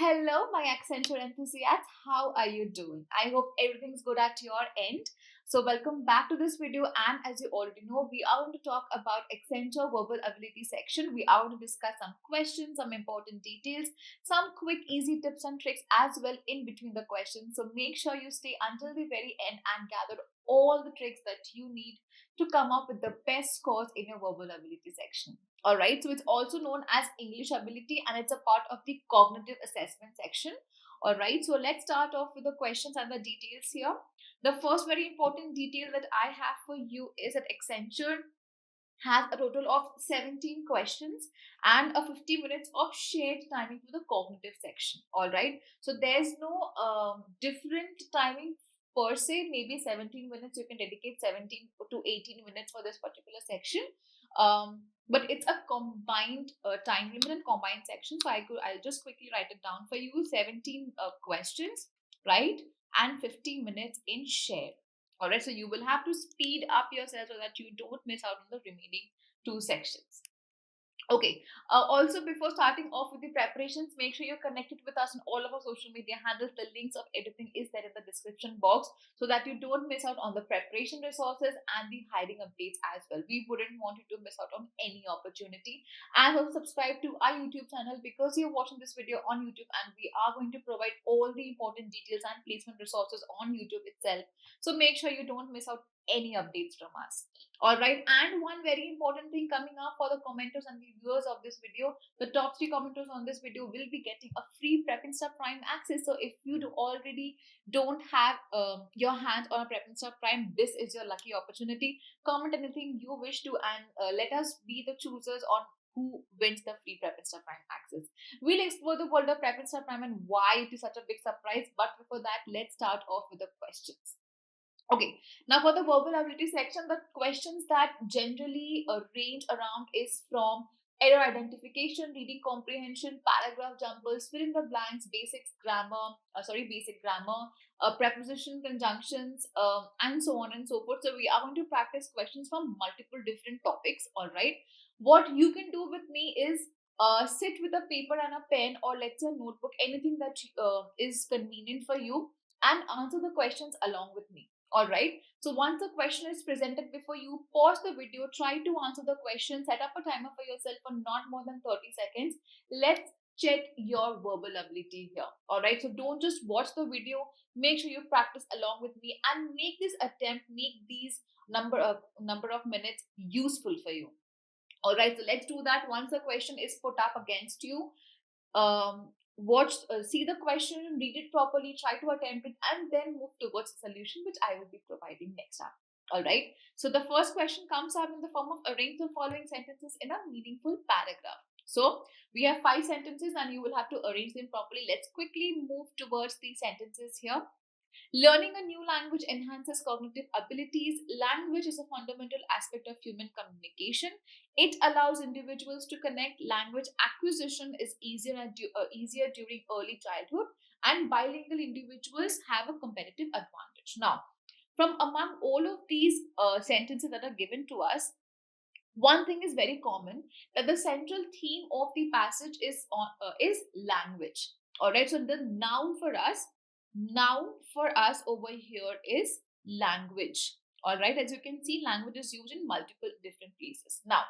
Hello, my Accenture enthusiasts. How are you doing? I hope everything's good at your end. So, welcome back to this video. And as you already know, we are going to talk about Accenture verbal ability section. We are going to discuss some questions, some important details, some quick, easy tips and tricks as well in between the questions. So, make sure you stay until the very end and gather all the tricks that you need to come up with the best scores in your verbal ability section. All right, so it's also known as English ability and it's a part of the cognitive assessment section. All right, so let's start off with the questions and the details here. The first very important detail that I have for you is that Accenture has a total of 17 questions and a 50 minutes of shared timing for the cognitive section. All right, so there's no different timing per se. Maybe 17 minutes, you can dedicate 17 to 18 minutes for this particular section, but it's a combined time limit and combined section. So I'll just quickly write it down for you. 17 questions, right, and 50 minutes in share. All right, so you will have to speed up yourself so that you don't miss out on the remaining two sections. Okay, also before starting off with the preparations, make sure you're connected with us on all of our social media handles. The links of everything is there in the description box so that you don't miss out on the preparation resources and the hiring updates as well. We wouldn't want you to miss out on any opportunity. And also subscribe to our YouTube channel because you're watching this video on YouTube and we are going to provide all the important details and placement resources on YouTube itself. So make sure you don't miss out any updates from us. All right, and one very important thing coming up for the commenters and the viewers of this video, the top 3 commenters on this video will be getting a free PrepInsta Prime access. So if you already don't have your hands on a PrepInsta Prime, this is your lucky opportunity. Comment anything you wish to and let us be the choosers on who wins the free PrepInsta Prime access. We'll explore the world of PrepInsta Prime and why it is such a big surprise. But before that, let's start off with the questions. Okay, now for the verbal ability section, the questions that generally range around is from error identification, reading comprehension, paragraph jumbles, fill in the blanks, basic grammar, preposition conjunctions, and so on and so forth. So we are going to practice questions from multiple different topics. All right, what you can do with me is sit with a paper and a pen, or let's say a notebook, anything that is convenient for you, and answer the questions along with me. All right. So once a question is presented before you, pause the video, try to answer the question, set up a timer for yourself for not more than 30 seconds. Let's check your verbal ability here. All right. So don't just watch the video. Make sure you practice along with me and make this attempt, make these number of minutes useful for you. All right. So let's do that. Once the question is put up against you, see the question, read it properly, try to attempt it, and then move towards the solution which I will be providing next up. All right, so the first question comes up in the form of arrange the following sentences in a meaningful paragraph. So we have 5 sentences and you will have to arrange them properly. Let's quickly move towards these sentences here. Learning a new language enhances cognitive abilities. Language is a fundamental aspect of human communication. It allows individuals to connect. Language acquisition is easier during early childhood, and bilingual individuals have a competitive advantage. Now, from among all of these sentences that are given to us, one thing is very common, that the central theme of the passage is language. All right, so the noun for us over here is language. All right, as you can see, language is used in multiple different places. Now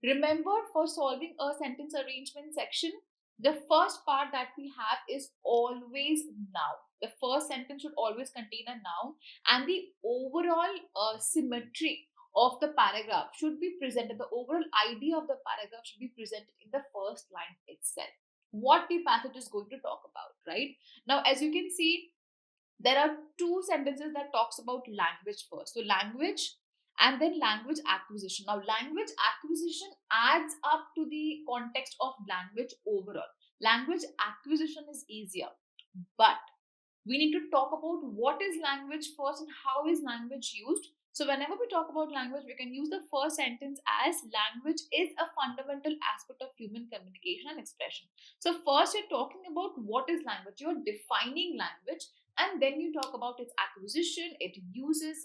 remember, for solving a sentence arrangement section, the first part that we have is always noun. The first sentence should always contain a noun, and the overall symmetry of the paragraph should be presented. The overall idea of the paragraph should be presented in the first line itself, what the passage is going to talk about. Right now, as you can see, there are 2 sentences that talks about language first. So language and then language acquisition. Now language acquisition adds up to the context of language overall. Language acquisition is easier, but we need to talk about what is language first and how is language used. So whenever we talk about language, we can use the first sentence as language is a fundamental aspect of human communication and expression. So first you're talking about what is language, you're defining language, and then you talk about its acquisition, it uses,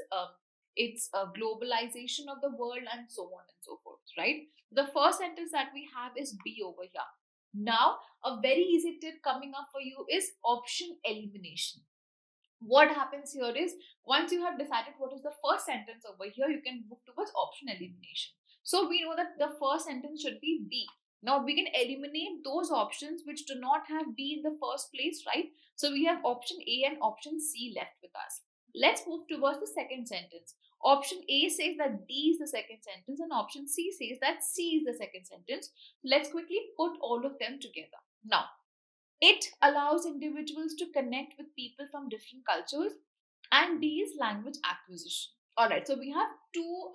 its globalization of the world, and so on and so forth, right? The first sentence that we have is be over here. Now, a very easy tip coming up for you is option elimination. What happens here is, once you have decided what is the first sentence over here, you can move towards option elimination. So we know that the first sentence should be B. Now we can eliminate those options which do not have B in the first place, right? So we have option A and option C left with us. Let's move towards the second sentence. Option A says that D is the second sentence, and option C says that C is the second sentence. Let's quickly put all of them together. Now, it allows individuals to connect with people from different cultures, and D is language acquisition. All right, so we have two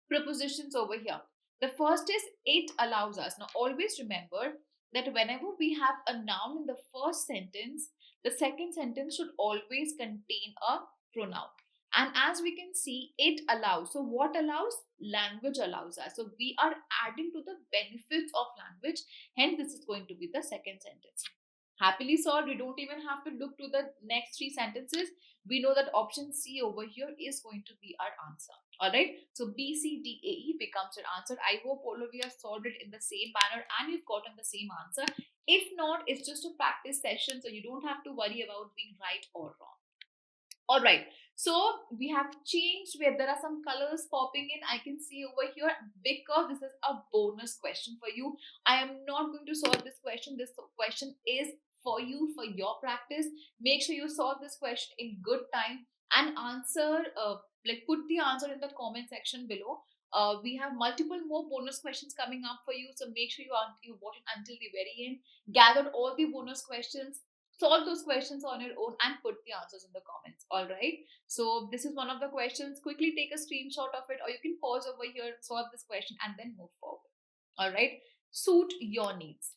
prepositions over here. The first is it allows us. Now, always remember that whenever we have a noun in the first sentence, the second sentence should always contain a pronoun. And as we can see, it allows. So, what allows? Language allows us. So, we are adding to the benefits of language. Hence, this is going to be the second sentence. Happily solved. We don't even have to look to the next three sentences. We know that option C over here is going to be our answer. All right. So B, C, D, A, E becomes your answer. I hope all of you have solved it in the same manner and you've gotten the same answer. If not, it's just a practice session, so you don't have to worry about being right or wrong. All right. So we have changed where there are some colors popping in. I can see over here, because this is a bonus question for you. I am not going to solve this question. This question is for you, for your practice. Make sure you solve this question in good time and answer, put the answer in the comment section below. We have multiple more bonus questions coming up for you. So make sure you watch it until the very end. Gather all the bonus questions, solve those questions on your own and put the answers in the comments. All right. So this is one of the questions. Quickly take a screenshot of it, or you can pause over here, solve this question and then move forward. All right. Suit your needs.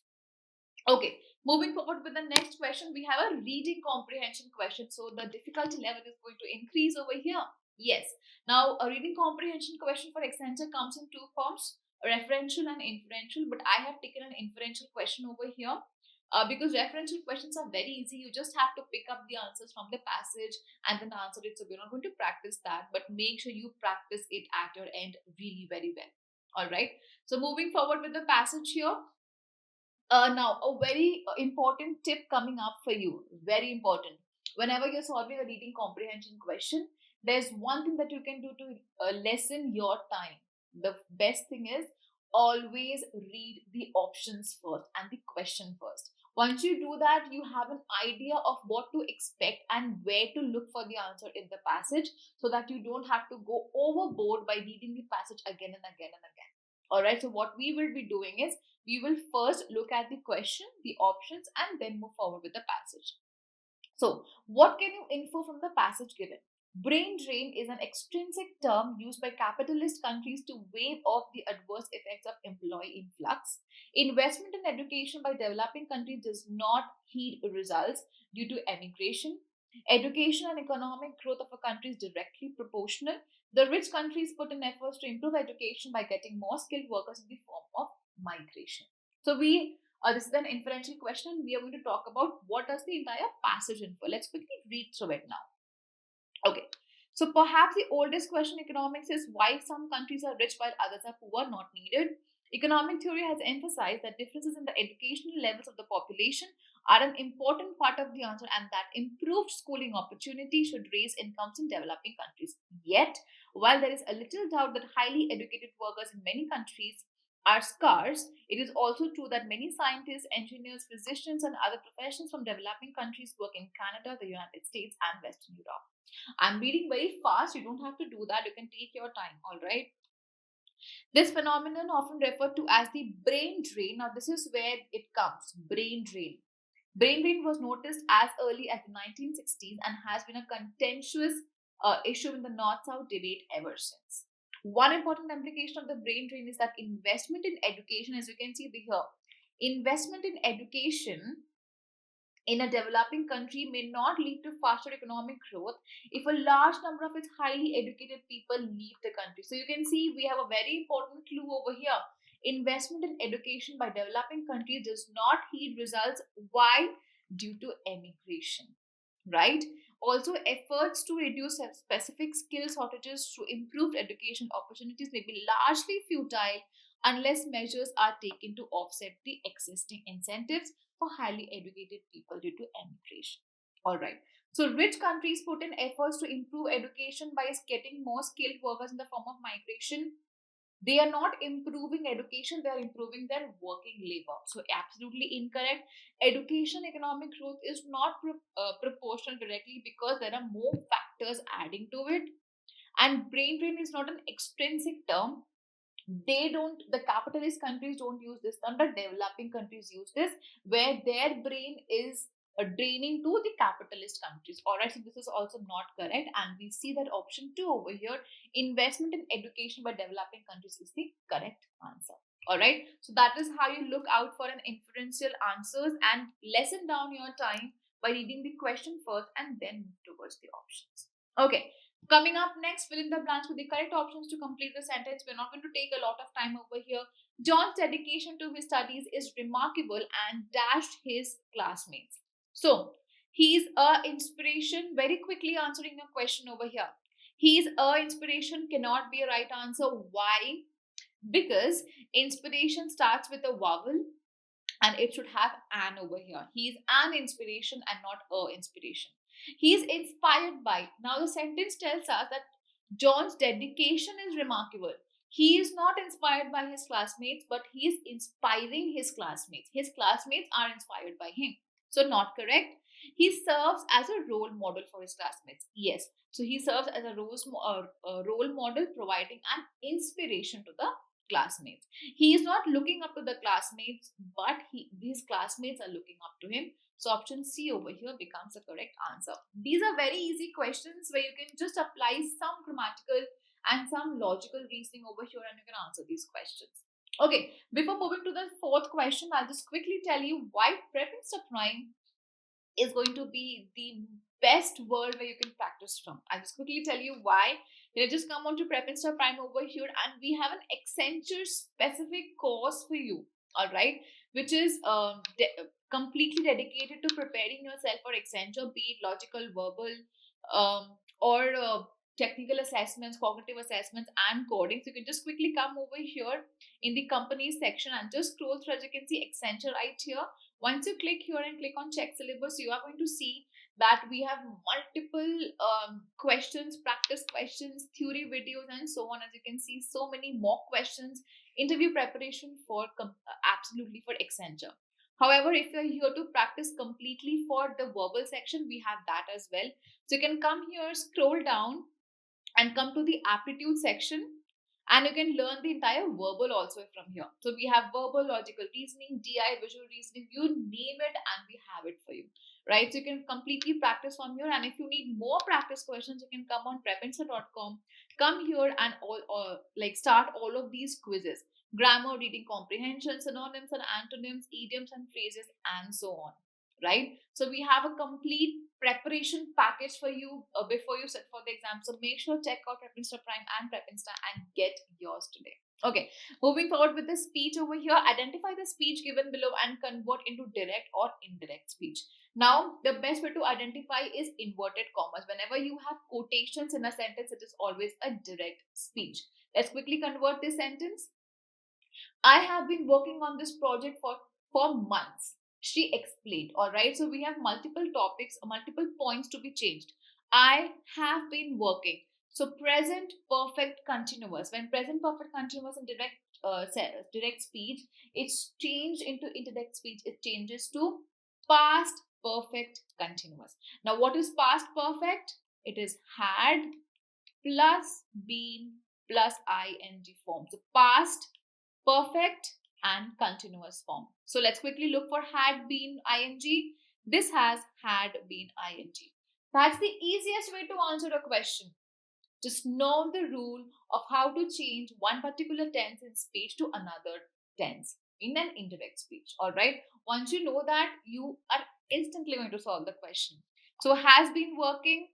Okay, moving forward with the next question, we have a reading comprehension question. So the difficulty level is going to increase over here. Yes. Now, a reading comprehension question for Accenture comes in two forms, referential and inferential. But I have taken an inferential question over here. Because referential questions are very easy. You just have to pick up the answers from the passage and then answer it. So we're not going to practice that, but make sure you practice it at your end really very well. All right. So moving forward with the passage here. Now, a very important tip coming up for you. Very important. Whenever you're solving a reading comprehension question, there's one thing that you can do to lessen your time. The best thing is always read the options first and the question first. Once you do that, you have an idea of what to expect and where to look for the answer in the passage, so that you don't have to go overboard by reading the passage again and again and again. All right. So, what we will be doing is we will first look at the question, the options, and then move forward with the passage. So, what can you infer from the passage given? Brain drain is an extrinsic term used by capitalist countries to wave off the adverse effects of employee influx. Investment in education by developing countries does not heed results due to emigration. Education and economic growth of a country is directly proportional. The rich countries put in efforts to improve education by getting more skilled workers in the form of migration. So this is an inferential question, and we are going to talk about what does the entire passage infer. Let's quickly read through it now. Okay. So perhaps the oldest question in economics is why some countries are rich while others are poor, not needed. Economic theory has emphasized that differences in the educational levels of the population are an important part of the answer, and that improved schooling opportunity should raise incomes in developing countries. Yet, while there is a little doubt that highly educated workers in many countries are scarce, it is also true that many scientists, engineers, physicians, and other professions from developing countries work in Canada, the United States, and Western Europe. I'm reading very fast. You don't have to do that. You can take your time. All right. This phenomenon, often referred to as the brain drain. Now, this is where it comes. Brain drain. Brain drain was noticed as early as the 1960s and has been a contentious issue in the North-South debate ever since. One important implication of the brain drain is that investment in education, as you can see here, investment in education in a developing country may not lead to faster economic growth if a large number of its highly educated people leave the country. So you can see we have a very important clue over here. Investment in education by developing countries does not yield results. Why? Due to emigration, right? Also, efforts to reduce specific skill shortages through improved education opportunities may be largely futile unless measures are taken to offset the existing incentives for highly educated people due to emigration. All right. So rich countries put in efforts to improve education by getting more skilled workers in the form of migration. They are not improving education, they are improving their working labor. So absolutely incorrect. Education economic growth is not proportional directly because there are more factors adding to it. And brain drain is not an extrinsic term. They don't, the capitalist countries don't use this term, the developing countries use this, where their brain is draining to the capitalist countries. All right, so this is also not correct, and we see that option 2 over here, investment in education by developing countries, is the correct answer. All right, so that is how you look out for an inferential answers and lessen down your time by reading the question first and then move towards the options. Okay, coming up next, fill in the blanks with the correct options to complete the sentence. We're not going to take a lot of time over here. John's dedication to his studies is remarkable and dashed his classmates. So, he's a inspiration. Very quickly answering your question over here. He's a inspiration cannot be a right answer. Why? Because inspiration starts with a vowel and it should have an over here. He's an inspiration and not a inspiration. He's inspired by. Now the sentence tells us that John's dedication is remarkable. He is not inspired by his classmates, but he is inspiring his classmates. His classmates are inspired by him. So not correct. He serves as a role model for his classmates. Yes. So he serves as a role model, providing an inspiration to the classmates. He is not looking up to the classmates, but these classmates are looking up to him. So option C over here becomes the correct answer. These are very easy questions where you can just apply some grammatical and some logical reasoning over here and you can answer these questions. Okay, before moving to the fourth question, I'll just quickly tell you why PrepInsta Prime is going to be the best world where you can practice from. I'll just quickly tell you why. You just come on to PrepInsta Prime over here and we have an Accenture specific course for you, all right, which is completely dedicated to preparing yourself for Accenture, be it logical, verbal, or technical assessments, cognitive assessments, and coding. So you can just quickly come over here in the companies section and just scroll through. As you can see Accenture right here. Once you click here and click on check syllabus, you are going to see that we have multiple questions, practice questions, theory videos, and so on. As you can see, so many mock questions, interview preparation for absolutely for Accenture. However, if you're here to practice completely for the verbal section, we have that as well. So you can come here, scroll down, and come to the aptitude section, and you can learn the entire verbal also from here. So we have verbal, logical reasoning, DI, visual reasoning, you name it, and we have it for you, right? So you can completely practice from here. And if you need more practice questions, you can come on PrepInsta.com, come here and start all of these quizzes: grammar, reading comprehension, synonyms and antonyms, idioms and phrases, and so on, right? So we have a complete preparation package for you before you sit for the exam. So make sure check out PrepInsta Prime and PrepInsta and get yours today. Okay, moving forward with the speech over here. Identify the speech given below and convert into direct or indirect speech. Now, the best way to identify is inverted commas. Whenever you have quotations in a sentence, it is always a direct speech. Let's quickly convert this sentence. I have been working on this project for months, she explained. All right, so we have multiple topics, multiple points to be changed. I have been working. So present perfect continuous. When present perfect continuous in direct speech, it's changed into indirect speech. It changes to past perfect continuous. Now, what is past perfect? It is had plus been plus ing form. So past perfect and continuous form. So let's quickly look for had been ing. This has had been ing. That's the easiest way to answer a question. Just know the rule of how to change one particular tense in speech to another tense in an indirect speech. All right. Once you know that, you are instantly going to solve the question. So has been working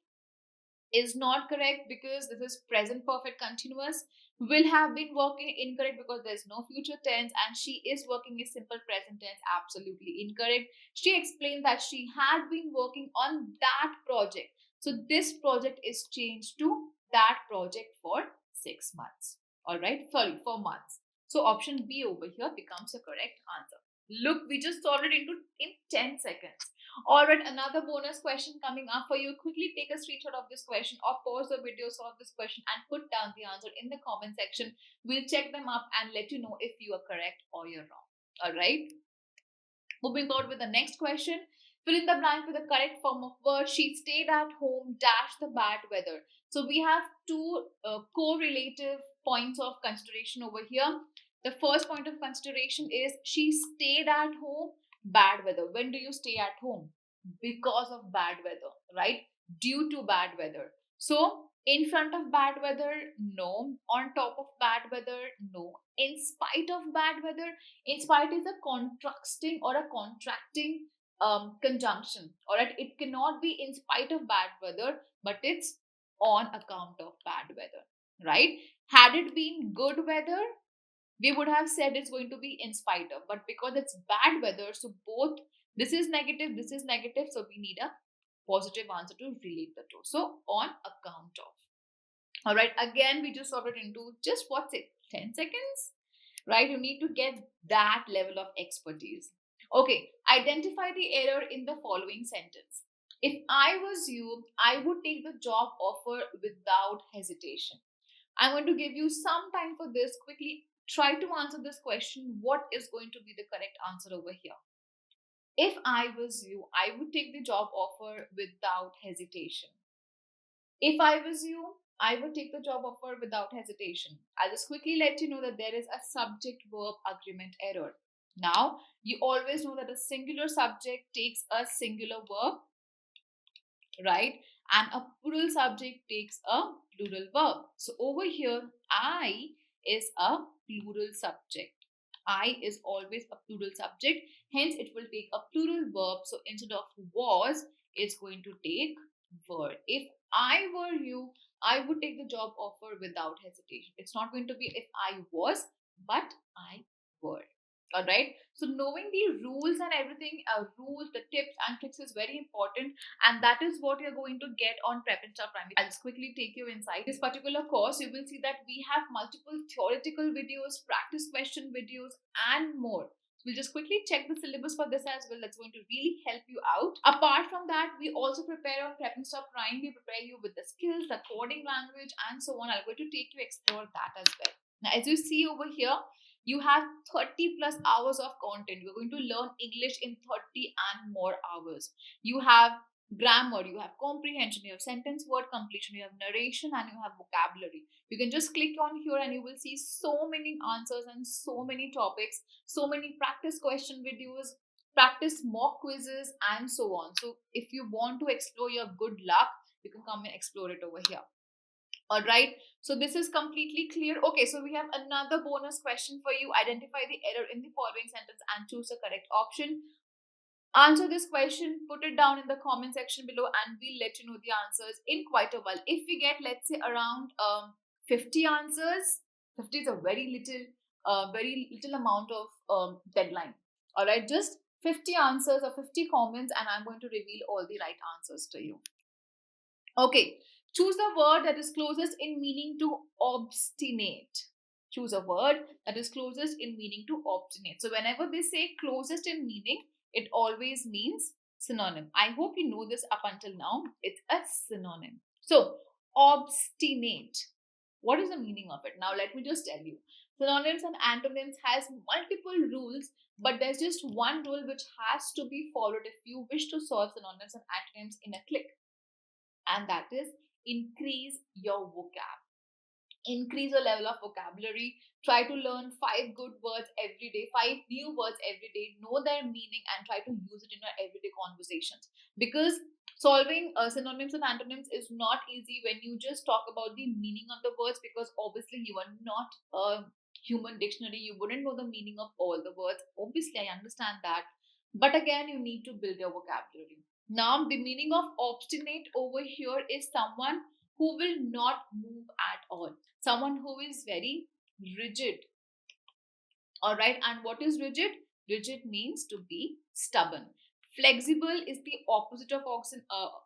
is not correct because this is present perfect continuous. Will have been working, incorrect because there's no future tense, and she is working is simple present tense, absolutely incorrect. She explained that she had been working on that project. So this project is changed to that project for 6 months. All right, sorry, for months. So option B over here becomes your correct answer. Look, we just solved it in 10 seconds. All right, another bonus question coming up for you. Quickly take a screenshot of this question or pause the video, solve this question and put down the answer in the comment section. We'll check them up and let you know if you are correct or you're wrong. All right. Moving forward with the next question. Fill in the blank with the correct form of word. She stayed at home, dash the bad weather. So we have two correlative points of consideration over here. The first point of consideration is she stayed at home, bad weather. When do you stay at home? Because of bad weather, right? Due to bad weather. So in front of bad weather, no. On top of bad weather, no. In spite of bad weather, in spite is a contrasting or a contracting conjunction. All right, it cannot be in spite of bad weather, but it's on account of bad weather, right? Had it been good weather, we would have said it's going to be in spite of, but because it's bad weather, so both this is negative, so we need a positive answer to relate the two. So on account of. All right, again, we just solved it into just what's it, 10 seconds, right? You need to get that level of expertise. Okay, identify the error in the following sentence. If I was you, I would take the job offer without hesitation. I'm going to give you some time for this. Quickly try to answer this question. What is going to be the correct answer over here? If I was you, I would take the job offer without hesitation. If I was you, I would take the job offer without hesitation. I'll just quickly let you know that there is a subject verb agreement error. Now, you always know that a singular subject takes a singular verb, right? And a plural subject takes a plural verb. So over here, I is a plural subject. I is always a plural subject. Hence, it will take a plural verb. So instead of was, it's going to take were. If I were you, I would take the job offer without hesitation. It's not going to be if I was, but I were. All right. So knowing the rules and everything, rules, the tips and tricks is very important, and that is what you're going to get on PrepInsta Primary. I'll just quickly take you inside this particular course. You will see that we have multiple theoretical videos, practice question videos, and more. We'll just quickly check the syllabus for this as well. That's going to really help you out. Apart from that, we also prepare on PrepInsta Prime. We prepare you with the skills, the coding language, and so on. I'm going to take you explore that as well. Now, as you see over here, you have 30 plus hours of content. You're going to learn English in 30 and more hours. You have grammar, you have comprehension, you have sentence word completion, you have narration, and you have vocabulary. You can just click on here and you will see so many answers and so many topics, so many practice question videos, practice mock quizzes, and so on. So if you want to explore your good luck, you can come and explore it over here. All right, so this is completely clear. Okay, so we have another bonus question for you. Identify the error in the following sentence and choose the correct option. Answer this question, put it down in the comment section below, and we'll let you know the answers in quite a while. If we get, let's say, around 50 answers, 50 is a very little amount of deadline. All right, just 50 answers or 50 comments, and I'm going to reveal all the right answers to you. Okay, choose the word that is closest in meaning to obstinate. Choose a word that is closest in meaning to obstinate. So whenever they say closest in meaning, it always means synonym. I hope you know this up until now. It's a synonym. So obstinate. What is the meaning of it? Now let me just tell you. Synonyms and antonyms has multiple rules, but there's just one rule which has to be followed if you wish to solve synonyms and antonyms in a click. And that is increase your vocab. Increase your level of vocabulary. Try to learn 5 good words every day, 5 new words every day, know their meaning and try to use it in your everyday conversations. Because solving synonyms and antonyms is not easy when you just talk about the meaning of the words, because obviously you are not a human dictionary. You wouldn't know the meaning of all the words. Obviously, I understand that. But again, you need to build your vocabulary. Now, the meaning of obstinate over here is someone who will not move at all. Someone who is very rigid. All right. And what is rigid? Rigid means to be stubborn. Flexible is the opposite of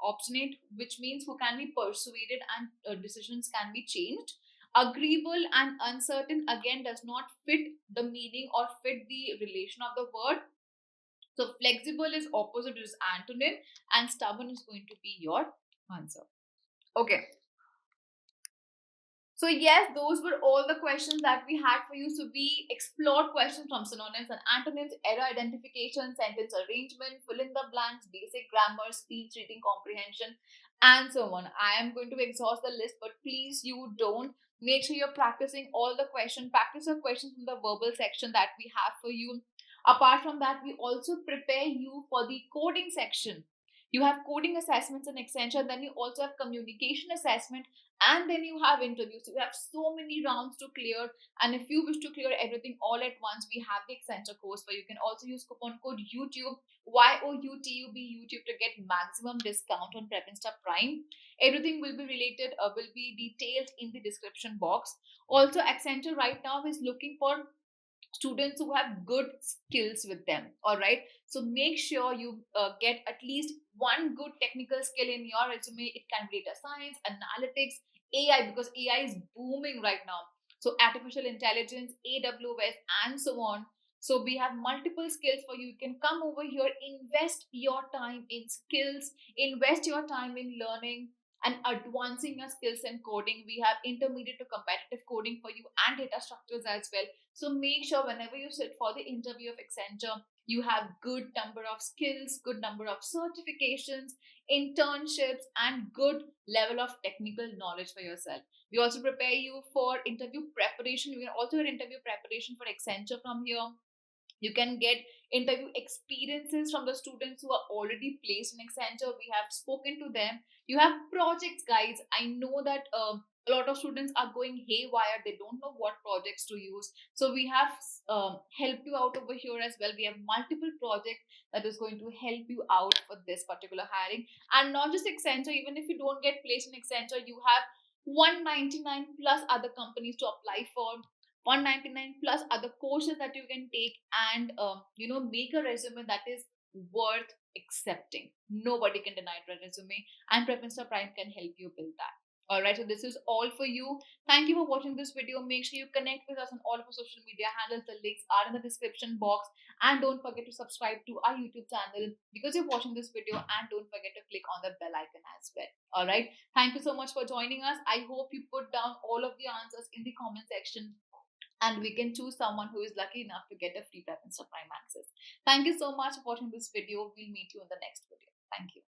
obstinate, which means who can be persuaded and decisions can be changed. Agreeable and uncertain again does not fit the meaning or fit the relation of the word. So flexible is opposite, is antonym, and stubborn is going to be your answer. Okay. So yes, those were all the questions that we had for you. So we explored questions from synonyms and antonyms, error identification, sentence arrangement, fill in the blanks, basic grammar, speech, reading comprehension, and so on. I am going to exhaust the list, but please you don't. Make sure you're practicing all the questions. Practice your questions from the verbal section that we have for you. Apart from that, we also prepare you for the coding section. You have coding assessments in Accenture, then you also have communication assessment, and then you have interviews. So you have so many rounds to clear, and if you wish to clear everything all at once, we have the Accenture course where you can also use coupon code YouTube, YOUTUB YouTube, to get maximum discount on PrepInsta Prime. Everything will be related, will be detailed in the description box. Also, Accenture right now is looking for students who have good skills with them. All right, so make sure you get at least one good technical skill in your resume. It can be data science, analytics, AI, because AI is booming right now. So artificial intelligence, AWS, and so on. So we have multiple skills for you. You can come over here, invest your time in skills, invest your time in learning and advancing your skills in coding. We have intermediate to competitive coding for you, and data structures as well. So make sure whenever you sit for the interview of Accenture, you have good number of skills, good number of certifications, internships, and good level of technical knowledge for yourself. We also prepare you for interview preparation. You can also get interview preparation for Accenture from here. You can get interview experiences from the students who are already placed in Accenture. We have spoken to them. You have projects, guys. I know that a lot of students are going haywire. They don't know what projects to use. So we have helped you out over here as well. We have multiple projects that is going to help you out for this particular hiring. And not just Accenture, even if you don't get placed in Accenture, you have 199 plus other companies to apply for, 199 plus other courses that you can take, and make a resume that is worth accepting. Nobody can deny your resume, and PrepInsta Prime can help you build that. All right, so this is all for you. Thank you for watching this video. Make sure you connect with us on all of our social media handles. The links are in the description box, and don't forget to subscribe to our YouTube channel because you're watching this video, and don't forget to click on the bell icon as well. All right, thank you so much for joining us. I hope you put down all of the answers in the comment section, and we can choose someone who is lucky enough to get a free PrepInsta Prime access. Thank you so much for watching this video. We'll meet you in the next video. Thank you.